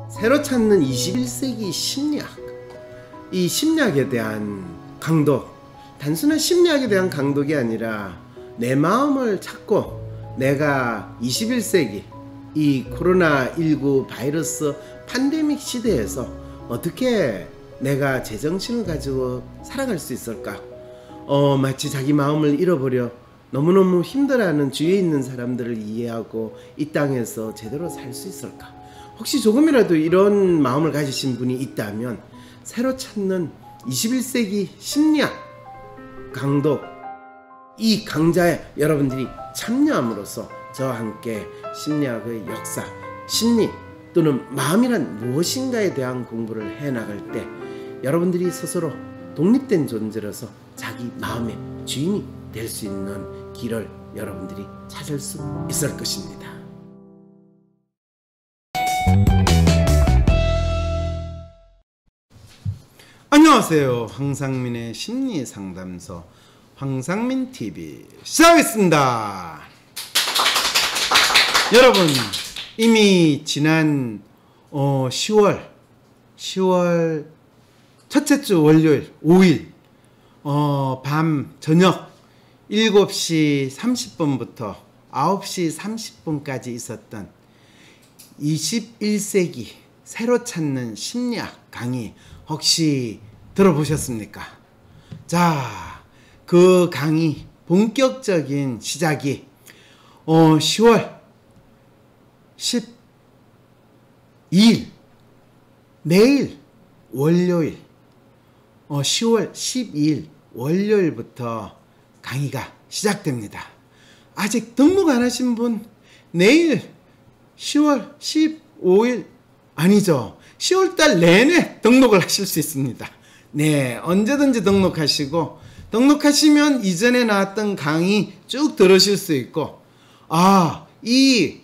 새로 찾는 21세기 심리학. 이 심리학에 대한 강도, 단순한 심리학에 대한 강독이 아니라 내 마음을 찾고 내가 21세기 이 코로나19 바이러스 팬데믹 시대에서 어떻게 내가 제정신을 가지고 살아갈 수 있을까? 마치 자기 마음을 잃어버려 너무너무 힘들어하는 주위에 있는 사람들을 이해하고 이 땅에서 제대로 살 수 있을까? 혹시 조금이라도 이런 마음을 가지신 분이 있다면 새로 찾는 21세기 심리학 강독, 이 강좌에 여러분들이 참여함으로써 저와 함께 심리학의 역사, 심리 또는 마음이란 무엇인가에 대한 공부를 해나갈 때 여러분들이 스스로 독립된 존재로서 자기 마음의 주인이 될 수 있는 길을 여러분들이 찾을 수 있을 것입니다. 안녕하세요. 황상민의 심리상담소 황상민TV 시작하겠습니다. 여러분, 이미 지난 10월 첫째 주 월요일 5일 저녁 7시 30분부터 9시 30분까지 있었던 21세기 새로 찾는 심리학 강의 혹시 들어보셨습니까? 자, 그 강의 본격적인 시작이 10월 12일 내일 월요일 10월 12일 월요일부터 강의가 시작됩니다. 아직 등록 안 하신 분 내일 10월 15일 아니죠. 10월달 내내 등록을 하실 수 있습니다. 네, 언제든지 등록하시고 등록하시면 이전에 나왔던 강의 쭉 들으실 수 있고 이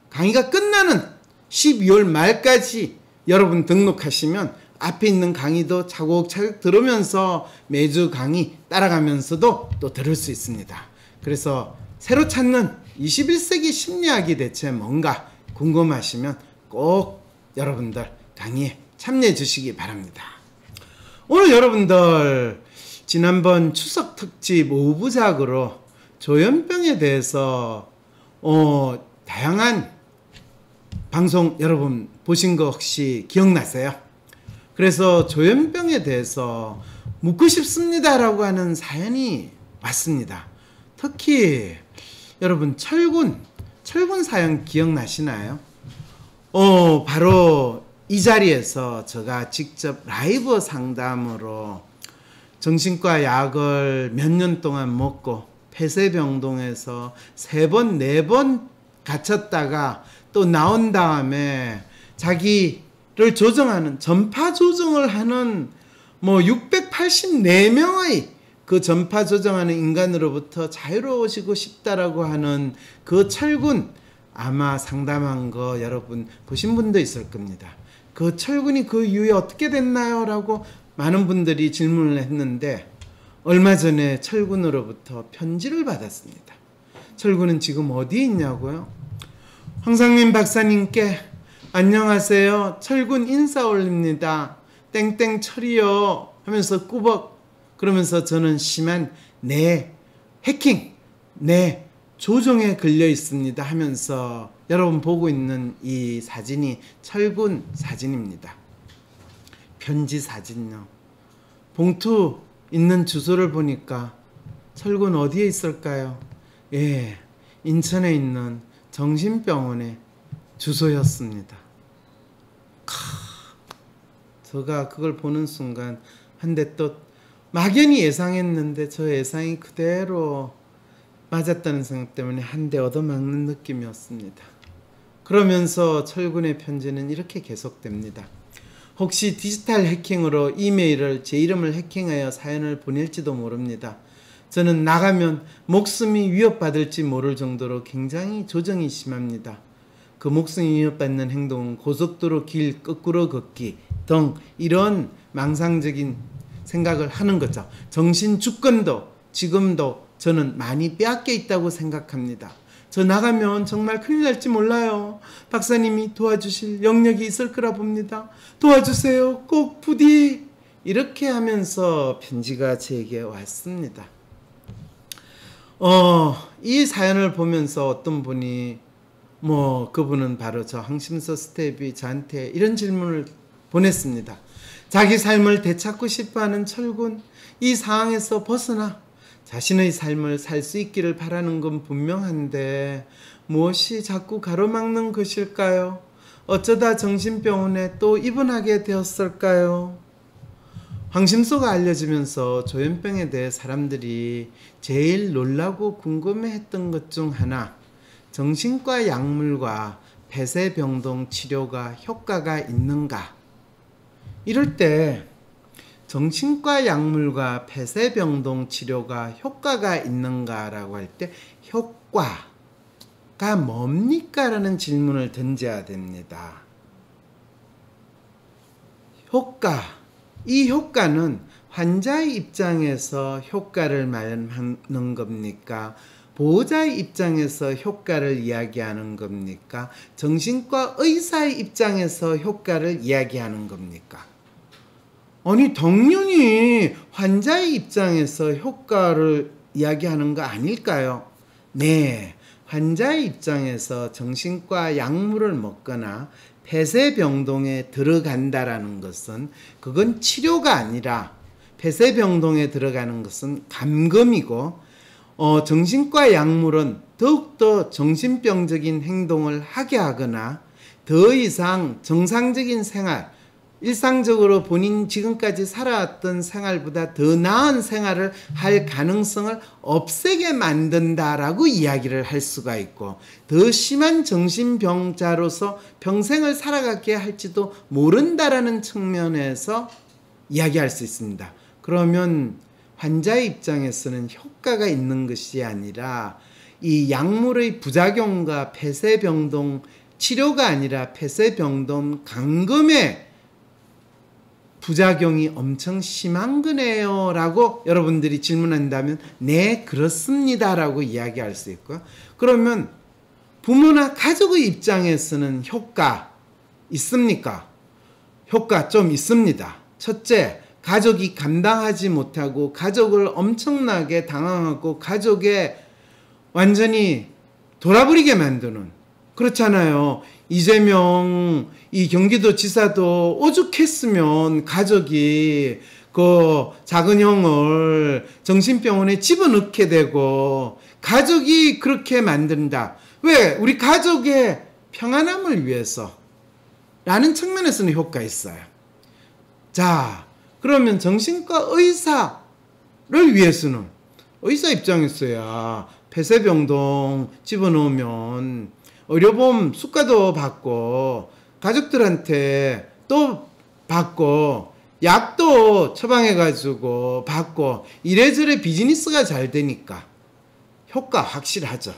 강의가 끝나는 12월 말까지 여러분 등록하시면 앞에 있는 강의도 차곡차곡 들으면서 매주 강의 따라가면서도 또 들을 수 있습니다. 그래서 새로 찾는 21세기 심리학이 대체 뭔가 궁금하시면 꼭 여러분들 강의에 참여해 주시기 바랍니다. 오늘 여러분들 지난번 추석 특집 5부작으로 조현병에 대해서 다양한 방송 여러분 보신 거 혹시 기억나세요? 그래서 조현병에 대해서 묻고 싶습니다 라고 하는 사연이 왔습니다. 특히 여러분 철군 사연 기억나시나요? 바로 이 자리에서 제가 직접 라이브 상담으로 정신과 약을 몇 년 동안 먹고 폐쇄병동에서 3번, 4번 갇혔다가 또 나온 다음에 자기를 조정하는, 전파 조정을 하는 684명의 그 전파 조정하는 인간으로부터 자유로워지고 싶다라고 하는 그 철군, 아마 상담한 거 여러분 보신 분도 있을 겁니다. 그 철군이 그 이후에 어떻게 됐나요? 라고 많은 분들이 질문을 했는데 얼마 전에 철군으로부터 편지를 받았습니다. 철군은 지금 어디에 있냐고요? 황상민 박사님께 안녕하세요. 철군 인사 올립니다. 땡땡 철이요 하면서 꾸벅 그러면서 저는 심한 내 해킹, 내 조종에 걸려 있습니다 하면서 여러분 보고 있는 이 사진이 철군 사진입니다. 편지 사진요. 봉투 있는 주소를 보니까 철군 어디에 있을까요? 예, 인천에 있는 정신병원의 주소였습니다. 제가 그걸 보는 순간 한데 또 막연히 예상했는데 저 예상이 그대로 맞았다는 생각 때문에 한 대 얻어맞는 느낌이었습니다. 그러면서 철군의 편지는 이렇게 계속됩니다. 혹시 디지털 해킹으로 이메일을 제 이름을 해킹하여 사연을 보낼지도 모릅니다. 저는 나가면 목숨이 위협받을지 모를 정도로 굉장히 조정이 심합니다. 그 목숨이 위협받는 행동은 고속도로 길 거꾸로 걷기 등 이런 망상적인 생각을 하는 거죠. 정신 주권도 지금도 저는 많이 빼앗겨 있다고 생각합니다. 저 나가면 정말 큰일 날지 몰라요. 박사님이 도와주실 영역이 있을 거라 봅니다. 도와주세요. 꼭 부디. 이렇게 하면서 편지가 제게 왔습니다. 이 사연을 보면서 어떤 분이 그분은 바로 저 항심서 스텝이 저한테 이런 질문을 보냈습니다. 자기 삶을 되찾고 싶어하는 철군, 이 상황에서 벗어나 자신의 삶을 살 수 있기를 바라는 건 분명한데 무엇이 자꾸 가로막는 것일까요? 어쩌다 정신병원에 또 입원하게 되었을까요? 황심소가 알려지면서 조현병에 대해 사람들이 제일 놀라고 궁금해했던 것 중 하나, 정신과 약물과 폐쇄병동 치료가 효과가 있는가? 이럴 때 정신과 약물과 폐쇄병동 치료가 효과가 있는가라고 할 때 효과가 뭡니까? 라는 질문을 던져야 됩니다. 효과, 이 효과는 환자의 입장에서 효과를 말하는 겁니까? 보호자의 입장에서 효과를 이야기하는 겁니까? 정신과 의사의 입장에서 효과를 이야기하는 겁니까? 아니, 당연히 환자의 입장에서 효과를 이야기하는 거 아닐까요? 네, 환자의 입장에서 정신과 약물을 먹거나 폐쇄병동에 들어간다라는 것은 그건 치료가 아니라, 폐쇄병동에 들어가는 것은 감금이고, 정신과 약물은 더욱더 정신병적인 행동을 하게 하거나 더 이상 정상적인 생활, 일상적으로 본인 지금까지 살아왔던 생활보다 더 나은 생활을 할 가능성을 없애게 만든다라고 이야기를 할 수가 있고, 더 심한 정신병자로서 평생을 살아가게 할지도 모른다라는 측면에서 이야기할 수 있습니다. 그러면 환자의 입장에서는 효과가 있는 것이 아니라 이 약물의 부작용과 폐쇄병동 치료가 아니라 폐쇄병동 감금의 부작용이 엄청 심한 거네요 라고 여러분들이 질문한다면 네, 그렇습니다 라고 이야기할 수 있고요. 그러면 부모나 가족의 입장에서는 효과 있습니까? 효과 좀 있습니다. 첫째, 가족이 감당하지 못하고 가족을 엄청나게 당황하고 가족에 완전히 돌아버리게 만드는, 그렇잖아요. 이재명 이 경기도지사도 오죽했으면 가족이 그 작은 형을 정신병원에 집어넣게 되고, 가족이 그렇게 만든다. 왜? 우리 가족의 평안함을 위해서 라는 측면에서는 효과 있어요. 자, 그러면 정신과 의사를 위해서는, 의사 입장에서야 폐쇄병동 집어넣으면 의료보험 수가도 받고 가족들한테 또 받고 약도 처방해가지고 받고 이래저래 비즈니스가 잘 되니까 효과 확실하죠.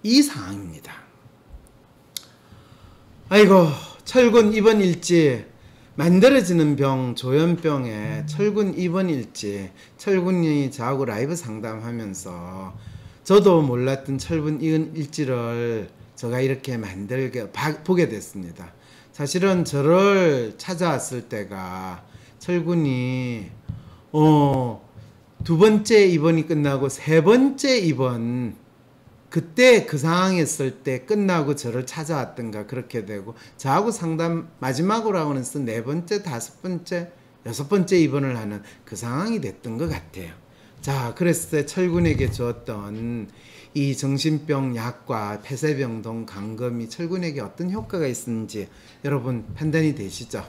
이 상황입니다. 아이고, 철군 입원 일지, 만들어지는 병 조현병에 철군 입원 일지, 철군이 저하고 라이브 상담하면서 저도 몰랐던 철분 입원 일지를 제가 이렇게 보게 됐습니다. 사실은 저를 찾아왔을 때가 철군이 두 번째 입원이 끝나고 세 번째 입원, 그때 그 상황이었을 때 끝나고 저를 찾아왔던가 그렇게 되고, 저하고 상담 마지막으로 하고는 네 번째, 다섯 번째, 여섯 번째 입원을 하는 그 상황이 됐던 것 같아요. 자, 그랬을 때 철군에게 주었던 이 정신병 약과 폐쇄병동 감금이 철군에게 어떤 효과가 있었는지 여러분 판단이 되시죠?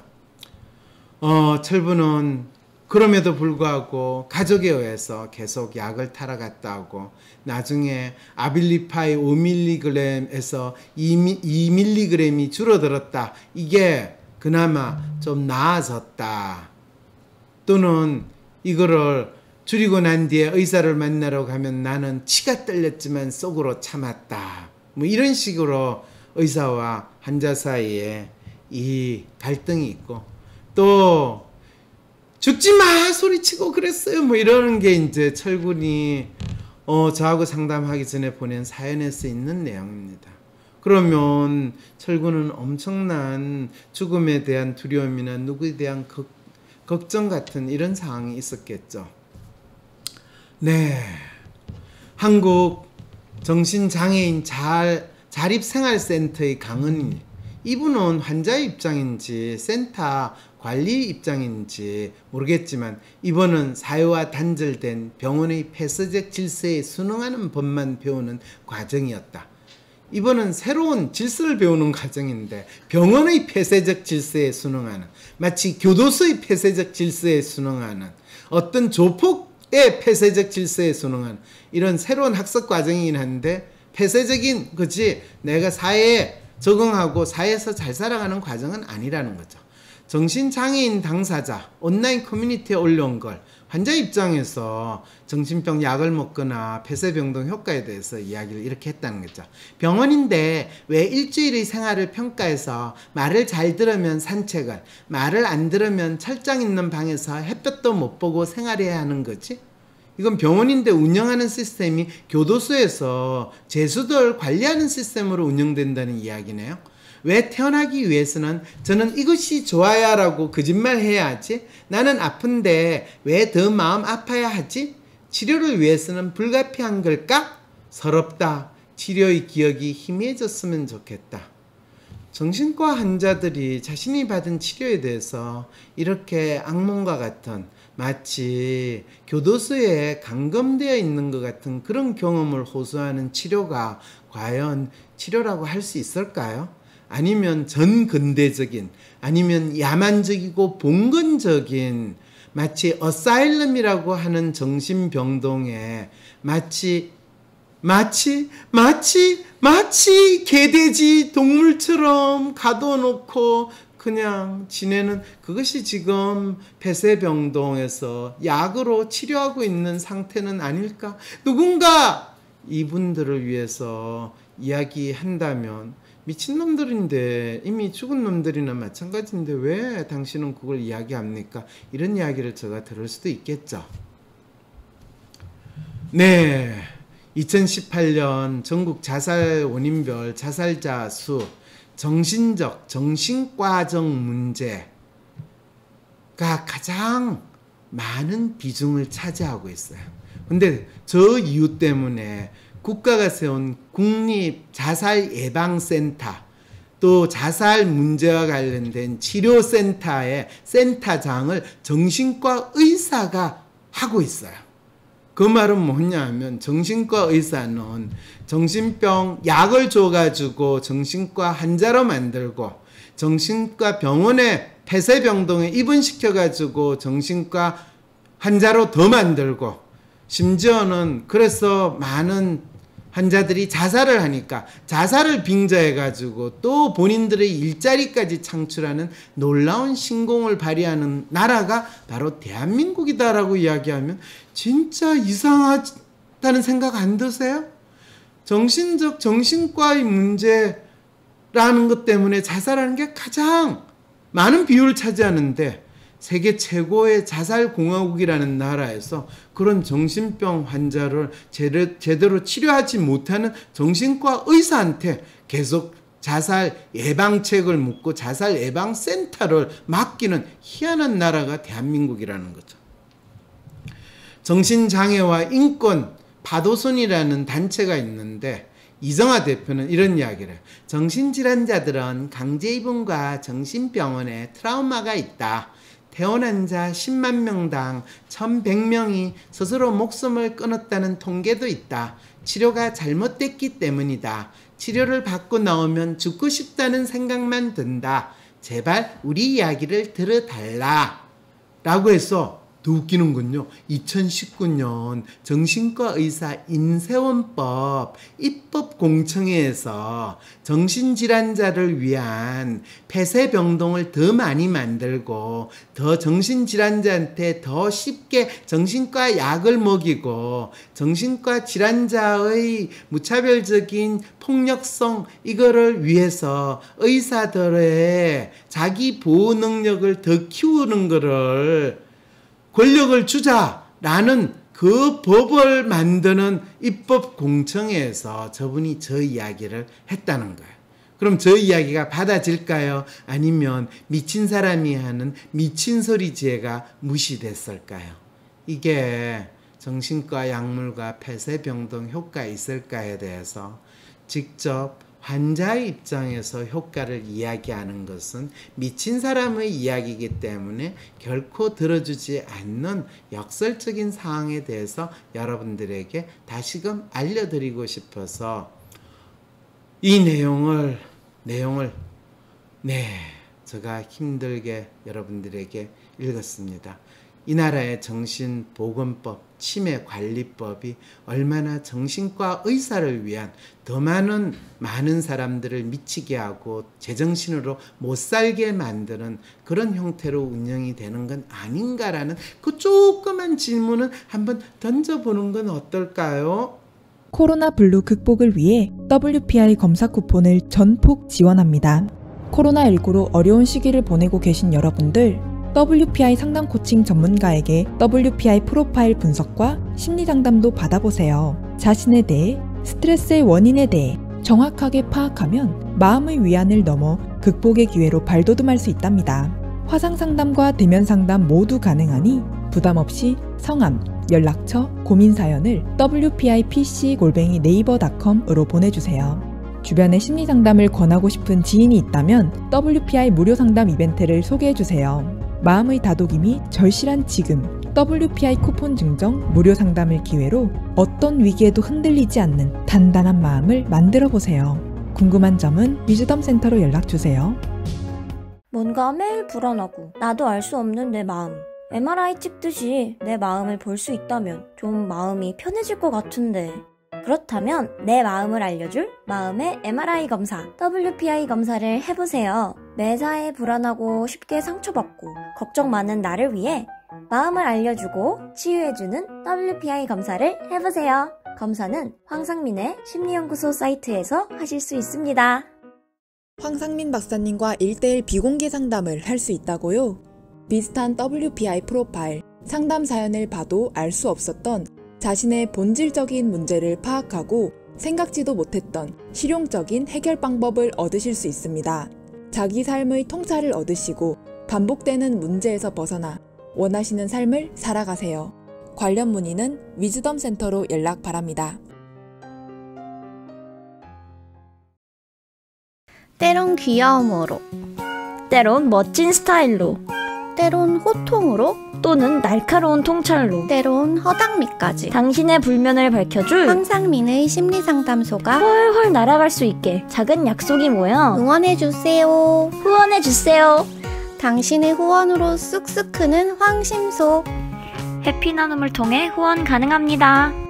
철분은 그럼에도 불구하고 가족에 의해서 계속 약을 타러 갔다 오고, 나중에 아빌리파이 5mg에서 2mg이 줄어들었다. 이게 그나마 좀 나아졌다. 또는 이거를 줄이고 난 뒤에 의사를 만나러 가면 나는 치가 떨렸지만 속으로 참았다. 뭐 이런 식으로 의사와 환자 사이에 이 갈등이 있고, 또 죽지 마 소리치고 그랬어요 뭐 이러는 게 이제 철군이 저하고 상담하기 전에 보낸 사연에 쓰 있는 내용입니다. 그러면 철구는 엄청난 죽음에 대한 두려움이나 누구에 대한 걱정 같은 이런 상황이 있었겠죠. 네, 한국 정신장애인 자립생활센터의 강은희, 이분은 환자의 입장인지 센터 관리 입장인지 모르겠지만 이번은 사회와 단절된 병원의 폐쇄적 질서에 순응하는 법만 배우는 과정이었다. 이번은 새로운 질서를 배우는 과정인데 병원의 폐쇄적 질서에 순응하는, 마치 교도소의 폐쇄적 질서에 순응하는, 어떤 조폭의 폐쇄적 질서에 순응하는 이런 새로운 학습 과정이긴 한데 폐쇄적인 거지 내가 사회에 적응하고 사회에서 잘 살아가는 과정은 아니라는 거죠. 정신장애인 당사자 온라인 커뮤니티에 올려온 걸 환자 입장에서 정신병 약을 먹거나 폐쇄병동 효과에 대해서 이야기를 이렇게 했다는 거죠. 병원인데 왜 일주일의 생활을 평가해서 말을 잘 들으면 산책을, 말을 안 들으면 철장 있는 방에서 햇볕도 못 보고 생활해야 하는 거지? 이건 병원인데 운영하는 시스템이 교도소에서 죄수들 관리하는 시스템으로 운영된다는 이야기네요. 왜 태어나기 위해서는 저는 이것이 좋아야 라고 거짓말 해야 하지? 나는 아픈데 왜 더 마음 아파야 하지? 치료를 위해서는 불가피한 걸까? 서럽다. 치료의 기억이 희미해졌으면 좋겠다. 정신과 환자들이 자신이 받은 치료에 대해서 이렇게 악몽과 같은, 마치 교도소에 감금되어 있는 것 같은 그런 경험을 호소하는 치료가 과연 치료라고 할 수 있을까요? 아니면 전근대적인, 아니면 야만적이고 봉건적인, 마치 어사일럼이라고 하는 정신병동에 마치 개돼지 동물처럼 가둬놓고 그냥 지내는, 그것이 지금 폐쇄병동에서 약으로 치료하고 있는 상태는 아닐까? 누군가 이분들을 위해서 이야기한다면 미친놈들인데, 이미 죽은 놈들이나 마찬가지인데 왜 당신은 그걸 이야기합니까? 이런 이야기를 제가 들을 수도 있겠죠. 네, 2018년 전국 자살 원인별 자살자 수, 정신과적 문제가 가장 많은 비중을 차지하고 있어요. 근데 저 이유 때문에 국가가 세운 국립자살예방센터, 또 자살 문제와 관련된 치료센터의 센터장을 정신과 의사가 하고 있어요. 그 말은 뭐냐 하면 정신과 의사는 정신병 약을 줘가지고 정신과 환자로 만들고, 정신과 병원에 폐쇄병동에 입원시켜가지고 정신과 환자로 더 만들고, 심지어는 그래서 많은 환자들이 자살을 하니까 자살을 빙자해가지고 또 본인들의 일자리까지 창출하는 놀라운 신공을 발휘하는 나라가 바로 대한민국이다라고 이야기하면 진짜 이상하다는 생각 안 드세요? 정신과의 문제라는 것 때문에 자살하는 게 가장 많은 비율을 차지하는데, 세계 최고의 자살공화국이라는 나라에서 그런 정신병 환자를 제대로 치료하지 못하는 정신과 의사한테 계속 자살 예방책을 묻고 자살 예방센터를 맡기는 희한한 나라가 대한민국이라는 거죠. 정신장애와 인권 파도손이라는 단체가 있는데 이정아 대표는 이런 이야기를 해요. 정신질환자들은 강제입원과 정신병원에 트라우마가 있다. 퇴원한 자 10만 명당 1100명이 스스로 목숨을 끊었다는 통계도 있다. 치료가 잘못됐기 때문이다. 치료를 받고 나오면 죽고 싶다는 생각만 든다. 제발 우리 이야기를 들어달라. 라고 해서 더 웃기는군요. 2019년 정신과 의사 인세원법 입법공청회에서 정신질환자를 위한 폐쇄병동을 더 많이 만들고 더 정신질환자한테 더 쉽게 정신과 약을 먹이고 정신과 질환자의 무차별적인 폭력성 이거를 위해서 의사들의 자기 보호 능력을 더 키우는 거를 권력을 주자라는 그 법을 만드는 입법공청회에서 저분이 저 이야기를 했다는 거예요. 그럼 저 이야기가 받아질까요? 아니면 미친 사람이 하는 미친 소리 지혜가 무시됐을까요? 이게 정신과 약물과 폐쇄병동 효과 있을까에 대해서 직접 환자의 입장에서 효과를 이야기하는 것은 미친 사람의 이야기이기 때문에 결코 들어주지 않는 역설적인 상황에 대해서 여러분들에게 다시금 알려드리고 싶어서 이 내용을 제가 힘들게 여러분들에게 읽었습니다. 이 나라의 정신보건법, 치매관리법이 얼마나 정신과 의사를 위한 더 많은 사람들을 미치게 하고 제정신으로 못 살게 만드는 그런 형태로 운영이 되는 건 아닌가라는 그 조그만 질문을 한번 던져보는 건 어떨까요? 코로나 블루 극복을 위해 WPI 검사 쿠폰을 전폭 지원합니다. 코로나19로 어려운 시기를 보내고 계신 여러분들, WPI 상담 코칭 전문가에게 WPI 프로파일 분석과 심리 상담도 받아보세요. 자신에 대해, 스트레스의 원인에 대해 정확하게 파악하면 마음의 위안을 넘어 극복의 기회로 발돋움할 수 있답니다. 화상 상담과 대면 상담 모두 가능하니 부담 없이 성함, 연락처, 고민 사연을 wpipc@naver.com으로 보내주세요. 주변에 심리 상담을 권하고 싶은 지인이 있다면 WPI 무료 상담 이벤트를 소개해주세요. 마음의 다독임이 절실한 지금, WPI 쿠폰 증정 무료 상담을 기회로 어떤 위기에도 흔들리지 않는 단단한 마음을 만들어보세요. 궁금한 점은 위즈덤 센터로 연락주세요. 뭔가 매일 불안하고 나도 알 수 없는 내 마음. MRI 찍듯이 내 마음을 볼 수 있다면 좀 마음이 편해질 것 같은데. 그렇다면 내 마음을 알려줄 마음의 MRI 검사, WPI 검사를 해보세요. 매사에 불안하고 쉽게 상처받고 걱정 많은 나를 위해 마음을 알려주고 치유해주는 WPI 검사를 해보세요. 검사는 황상민의 심리연구소 사이트에서 하실 수 있습니다. 황상민 박사님과 1:1 비공개 상담을 할 수 있다고요? 비슷한 WPI 프로파일, 상담 사연을 봐도 알 수 없었던 자신의 본질적인 문제를 파악하고 생각지도 못했던 실용적인 해결 방법을 얻으실 수 있습니다. 자기 삶의 통찰을 얻으시고 반복되는 문제에서 벗어나 원하시는 삶을 살아가세요. 관련 문의는 위즈덤 센터로 연락 바랍니다. 때론 귀여움으로, 때론 멋진 스타일로, 때론 호통으로, 또는 날카로운 통찰로, 때론 허당미까지 당신의 불면을 밝혀줄 황상민의 심리상담소가 훨훨 날아갈 수 있게 작은 약속이 모여 응원해주세요. 후원해주세요. 당신의 후원으로 쑥쑥 크는 황심소. 해피 나눔을 통해 후원 가능합니다.